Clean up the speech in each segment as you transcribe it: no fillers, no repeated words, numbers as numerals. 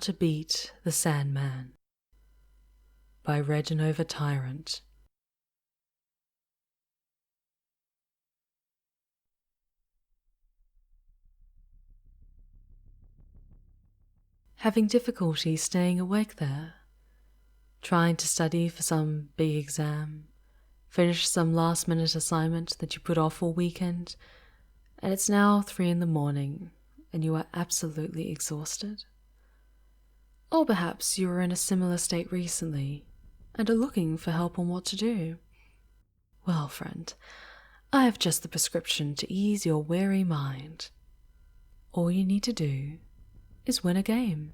to Beat the Sandman by Reginova Tyrant. Having difficulty staying awake there? Trying to study for some big exam, finish some last-minute assignment that you put off all weekend, and it's now 3 a.m. and you are absolutely exhausted? Or perhaps you were in a similar state recently and are looking for help on what to do. Well, friend, I have just the prescription to ease your weary mind. All you need to do is win a game.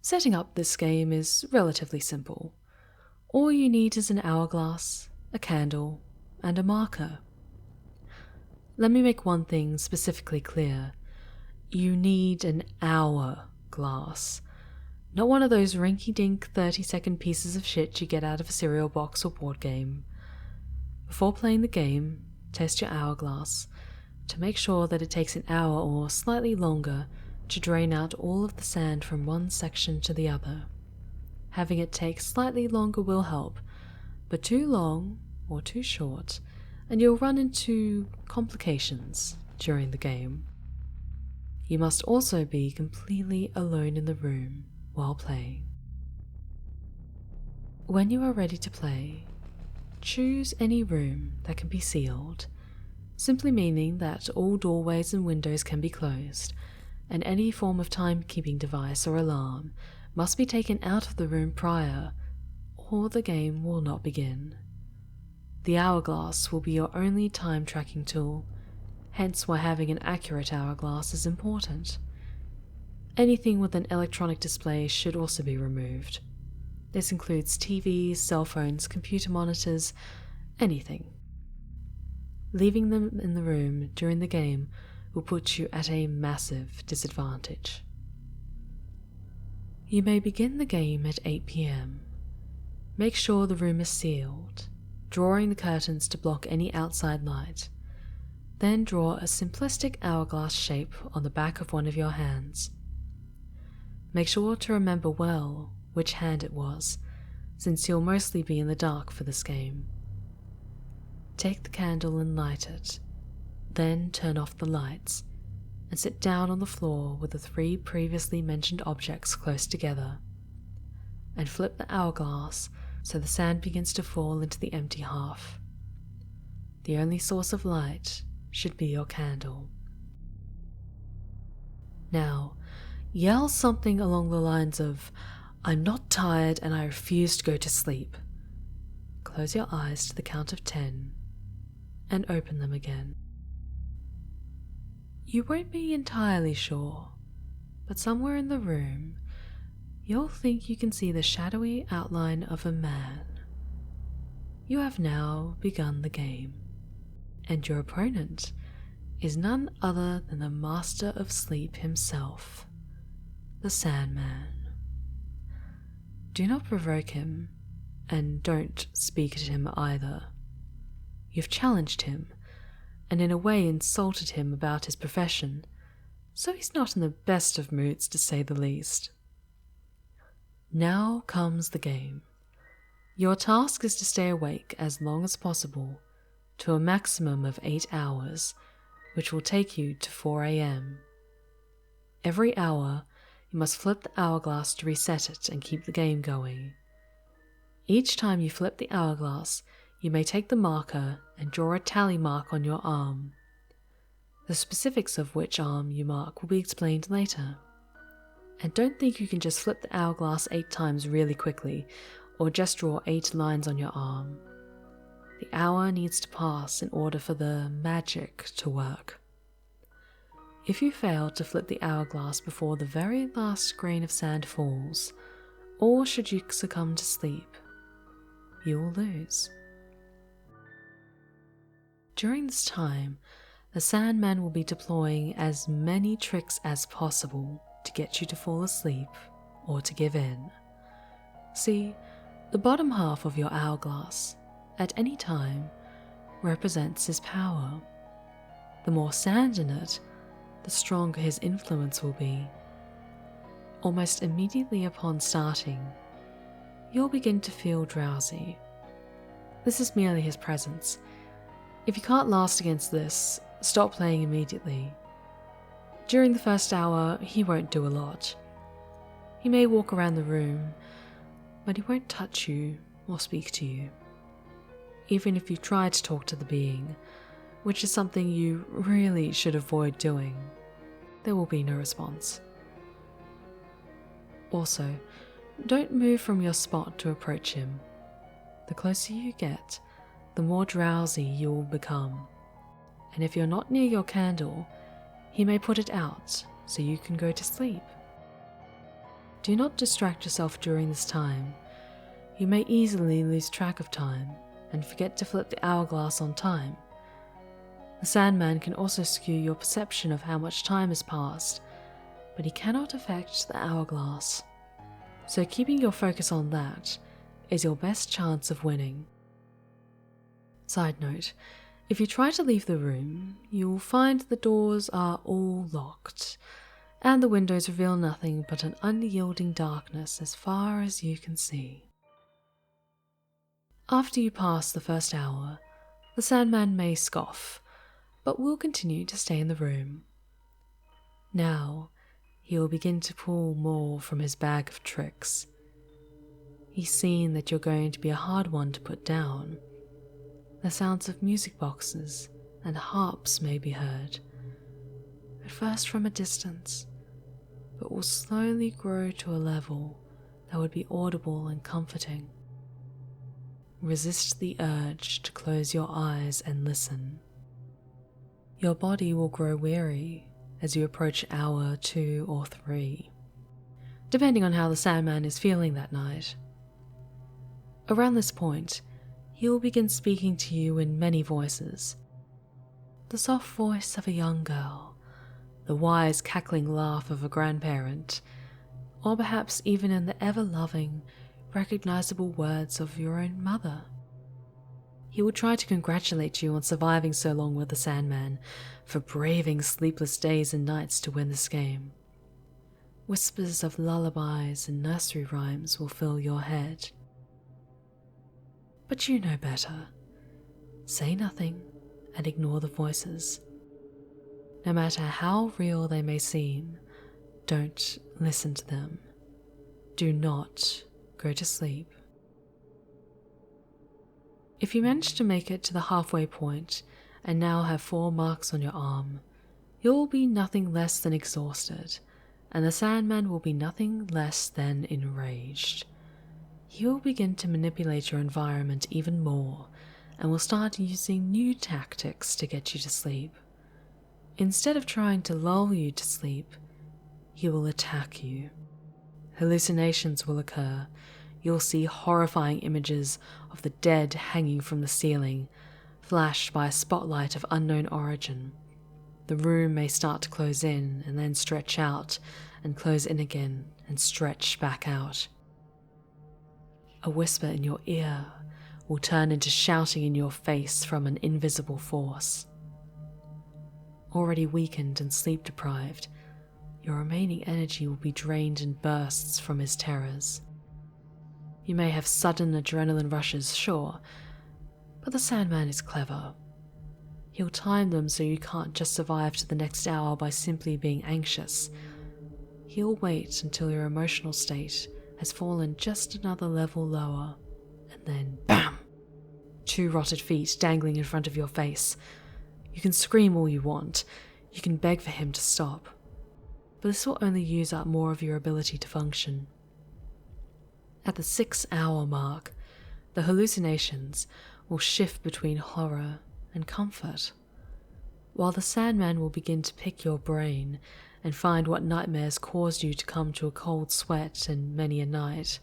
Setting up this game is relatively simple. All you need is an hourglass, a candle, and a marker. Let me make one thing specifically clear. You need an hourglass, not one of those rinky-dink 30-second pieces of shit you get out of a cereal box or board game. Before playing the game, test your hourglass to make sure that it takes an hour or slightly longer to drain out all of the sand from one section to the other. Having it take slightly longer will help, but too long or too short, and you'll run into complications during the game. You must also be completely alone in the room while playing. When you are ready to play, choose any room that can be sealed, simply meaning that all doorways and windows can be closed, and any form of timekeeping device or alarm must be taken out of the room prior, or the game will not begin. The hourglass will be your only time tracking tool, hence why having an accurate hourglass is important. Anything with an electronic display should also be removed. This includes TVs, cell phones, computer monitors, anything. Leaving them in the room during the game will put you at a massive disadvantage. You may begin the game at 8 p.m. Make sure the room is sealed, drawing the curtains to block any outside light. Then draw a simplistic hourglass shape on the back of one of your hands. Make sure to remember well which hand it was, since you'll mostly be in the dark for this game. Take the candle and light it, then turn off the lights, and sit down on the floor with the 3 previously mentioned objects close together, and flip the hourglass so the sand begins to fall into the empty half. The only source of light should be your candle. Now, yell something along the lines of, "I'm not tired and I refuse to go to sleep." Close your eyes to the count of 10 and open them again. You won't be entirely sure, but somewhere in the room, you'll think you can see the shadowy outline of a man. You have now begun the game, and your opponent is none other than the master of sleep himself, the Sandman. Do not provoke him, and don't speak at him either. You've challenged him, and in a way insulted him about his profession, so he's not in the best of moods to say the least. Now comes the game. Your task is to stay awake as long as possible, to a maximum of 8 hours, which will take you to 4 a.m. Every hour, you must flip the hourglass to reset it and keep the game going. Each time you flip the hourglass, you may take the marker and draw a tally mark on your arm. The specifics of which arm you mark will be explained later. And don't think you can just flip the hourglass 8 times really quickly, or just draw 8 lines on your arm. The hour needs to pass in order for the magic to work. If you fail to flip the hourglass before the very last grain of sand falls, or should you succumb to sleep, you will lose. During this time, the Sandman will be deploying as many tricks as possible to get you to fall asleep or to give in. See, the bottom half of your hourglass, at any time, represents his power. The more sand in it, the stronger his influence will be. Almost immediately upon starting, you'll begin to feel drowsy. This is merely his presence. If you can't last against this, stop playing immediately. During the first hour, he won't do a lot. He may walk around the room, but he won't touch you or speak to you. Even if you try to talk to the being, which is something you really should avoid doing, there will be no response. Also, don't move from your spot to approach him. The closer you get, the more drowsy you will become. And if you're not near your candle, he may put it out so you can go to sleep. Do not distract yourself during this time. You may easily lose track of time and forget to flip the hourglass on time. The Sandman can also skew your perception of how much time has passed, but he cannot affect the hourglass. So keeping your focus on that is your best chance of winning. Side note, if you try to leave the room, you will find the doors are all locked, and the windows reveal nothing but an unyielding darkness as far as you can see. After you pass the first hour, the Sandman may scoff, but will continue to stay in the room. Now, he will begin to pull more from his bag of tricks. He's seen that you're going to be a hard one to put down. The sounds of music boxes and harps may be heard, at first from a distance, but will slowly grow to a level that would be audible and comforting. Resist the urge to close your eyes and listen. Your body will grow weary as you approach hour 2 or 3, depending on how the Sandman is feeling that night. Around this point, he will begin speaking to you in many voices. The soft voice of a young girl, the wise cackling laugh of a grandparent, or perhaps even in the ever-loving, recognizable words of your own mother. He will try to congratulate you on surviving so long with the Sandman, for braving sleepless days and nights to win this game. Whispers of lullabies and nursery rhymes will fill your head. But you know better. Say nothing and ignore the voices. No matter how real they may seem, don't listen to them. Do not go to sleep. If you manage to make it to the halfway point and now have 4 marks on your arm, you'll be nothing less than exhausted, and the Sandman will be nothing less than enraged. He will begin to manipulate your environment even more and will start using new tactics to get you to sleep. Instead of trying to lull you to sleep, he will attack you. Hallucinations will occur. You'll see horrifying images of the dead hanging from the ceiling, flashed by a spotlight of unknown origin. The room may start to close in and then stretch out and close in again and stretch back out. A whisper in your ear will turn into shouting in your face from an invisible force. Already weakened and sleep-deprived, your remaining energy will be drained in bursts from his terrors. You may have sudden adrenaline rushes, sure, but the Sandman is clever. He'll time them so you can't just survive to the next hour by simply being anxious. He'll wait until your emotional state has fallen just another level lower, and then BAM! 2 rotted feet dangling in front of your face. You can scream all you want, you can beg for him to stop, but this will only use up more of your ability to function. At the 6-hour mark, the hallucinations will shift between horror and comfort, while the Sandman will begin to pick your brain and find what nightmares caused you to come to a cold sweat in many a night.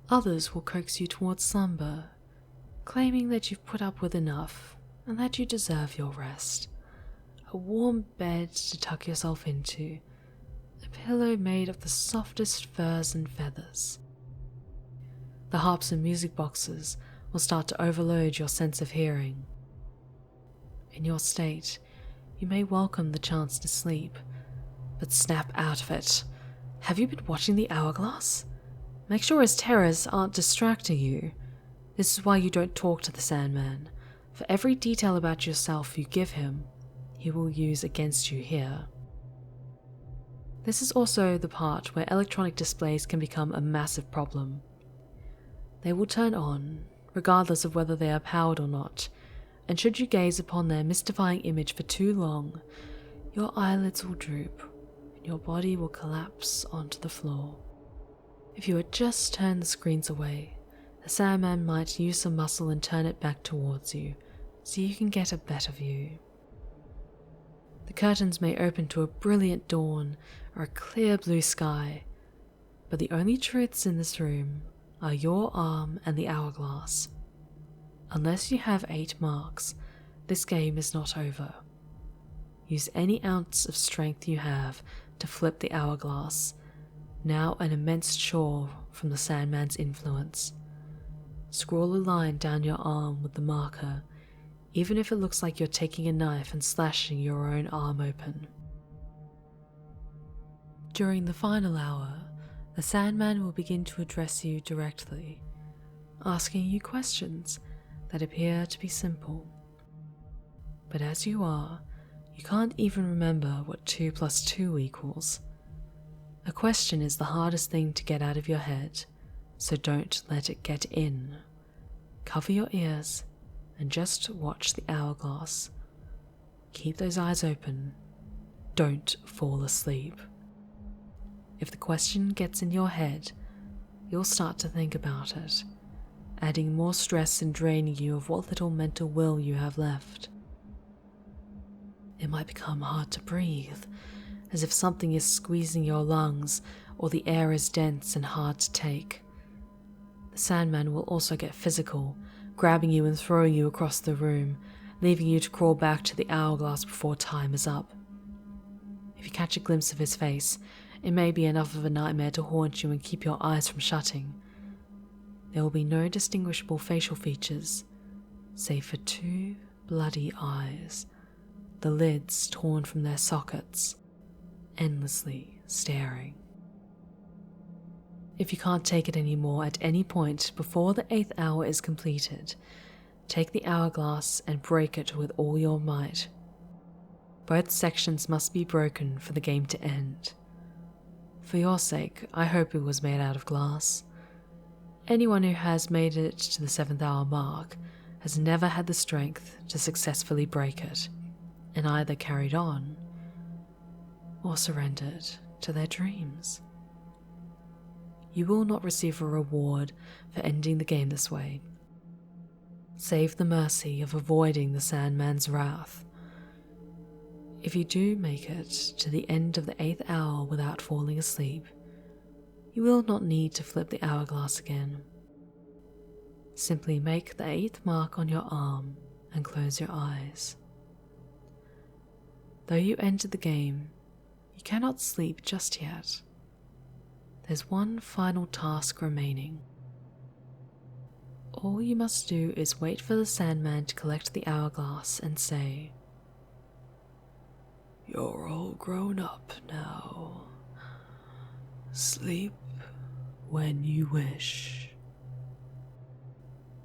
Others will coax you towards slumber, claiming that you've put up with enough and that you deserve your rest. A warm bed to tuck yourself into, a pillow made of the softest furs and feathers. The harps and music boxes will start to overload your sense of hearing. In your state, you may welcome the chance to sleep, but snap out of it. Have you been watching the hourglass? Make sure his terrors aren't distracting you. This is why you don't talk to the Sandman. For every detail about yourself you give him, he will use against you here. This is also the part where electronic displays can become a massive problem. They will turn on, regardless of whether they are powered or not, and should you gaze upon their mystifying image for too long, your eyelids will droop and your body will collapse onto the floor. If you had just turned the screens away, the Sandman might use some muscle and turn it back towards you, so you can get a better view. The curtains may open to a brilliant dawn or a clear blue sky, but the only truths in this room are your arm and the hourglass. Unless you have 8 marks, this game is not over. Use any ounce of strength you have to flip the hourglass, now an immense chore from the Sandman's influence. Scrawl a line down your arm with the marker, even if it looks like you're taking a knife and slashing your own arm open. During the final hour, the Sandman will begin to address you directly, asking you questions that appear to be simple. But as you are, you can't even remember what 2 + 2 equals. A question is the hardest thing to get out of your head, so don't let it get in. Cover your ears and just watch the hourglass. Keep those eyes open. Don't fall asleep. If the question gets in your head, you'll start to think about it, adding more stress and draining you of what little mental will you have left. It might become hard to breathe, as if something is squeezing your lungs or the air is dense and hard to take. The Sandman will also get physical, grabbing you and throwing you across the room, leaving you to crawl back to the hourglass before time is up. If you catch a glimpse of his face, it may be enough of a nightmare to haunt you and keep your eyes from shutting. There will be no distinguishable facial features, save for 2 bloody eyes, the lids torn from their sockets, endlessly staring. If you can't take it anymore at any point before the 8th hour is completed, take the hourglass and break it with all your might. Both sections must be broken for the game to end. For your sake, I hope it was made out of glass. Anyone who has made it to the 7th hour mark has never had the strength to successfully break it, and either carried on or surrendered to their dreams. You will not receive a reward for ending the game this way, save the mercy of avoiding the Sandman's wrath. If you do make it to the end of the 8th hour without falling asleep, you will not need to flip the hourglass again. Simply make the 8th mark on your arm and close your eyes. Though you entered the game, you cannot sleep just yet. There's one final task remaining. All you must do is wait for the Sandman to collect the hourglass and say, "You're all grown up now. Sleep when you wish."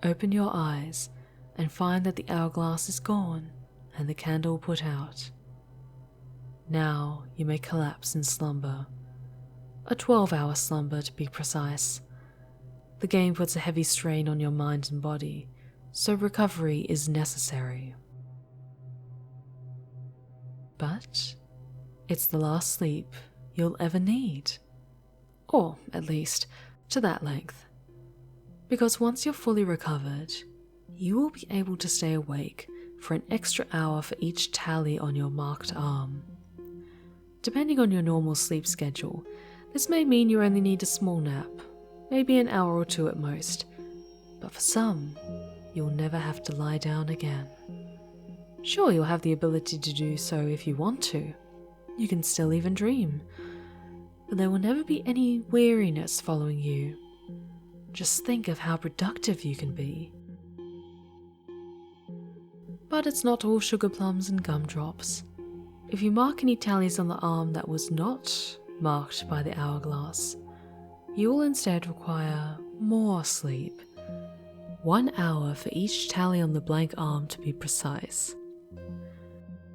Open your eyes and find that the hourglass is gone and the candle put out. Now you may collapse in slumber. A 12-hour slumber to be precise. The game puts a heavy strain on your mind and body, so recovery is necessary. But it's the last sleep you'll ever need. Or, at least, to that length. Because once you're fully recovered, you will be able to stay awake for an extra hour for each tally on your marked arm. Depending on your normal sleep schedule, this may mean you only need a small nap, maybe an hour or 2 at most, but for some, you'll never have to lie down again. Sure, you'll have the ability to do so if you want to. You can still even dream, but there will never be any weariness following you. Just think of how productive you can be. But it's not all sugar plums and gumdrops. If you mark any tallies on the arm that was not marked by the hourglass, you will instead require more sleep. 1 hour for each tally on the blank arm to be precise.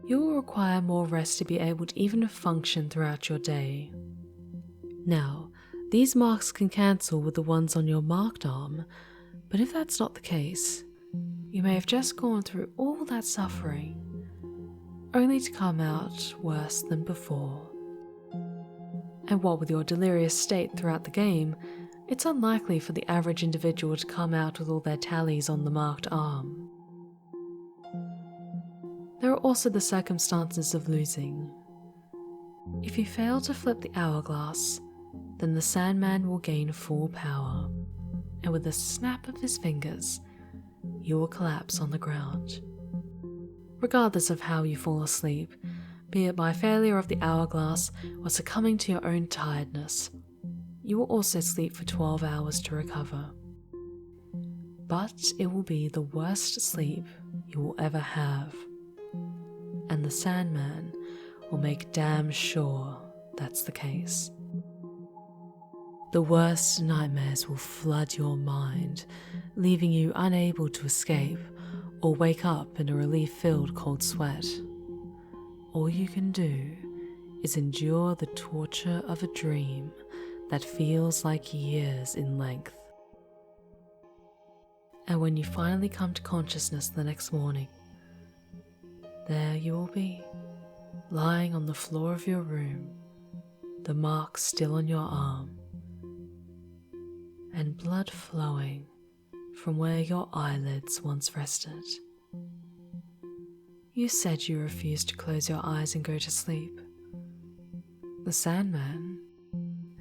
You will require more rest to be able to even function throughout your day. Now, these marks can cancel with the ones on your marked arm, but if that's not the case, you may have just gone through all that suffering, only to come out worse than before. And what with your delirious state throughout the game, it's unlikely for the average individual to come out with all their tallies on the marked arm. There are also the circumstances of losing. If you fail to flip the hourglass, then the Sandman will gain full power, and with a snap of his fingers, you will collapse on the ground. Regardless of how you fall asleep, be it by failure of the hourglass or succumbing to your own tiredness, you will also sleep for 12 hours to recover. But it will be the worst sleep you will ever have, and the Sandman will make damn sure that's the case. The worst nightmares will flood your mind, leaving you unable to escape or wake up in a relief-filled cold sweat. All you can do is endure the torture of a dream that feels like years in length. And when you finally come to consciousness the next morning, there you will be, lying on the floor of your room, the mark still on your arm, and blood flowing from where your eyelids once rested. You said you refused to close your eyes and go to sleep. The Sandman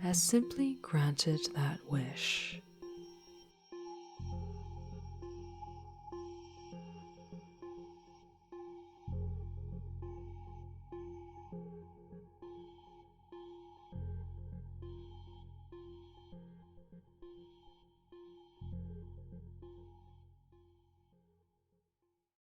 has simply granted that wish.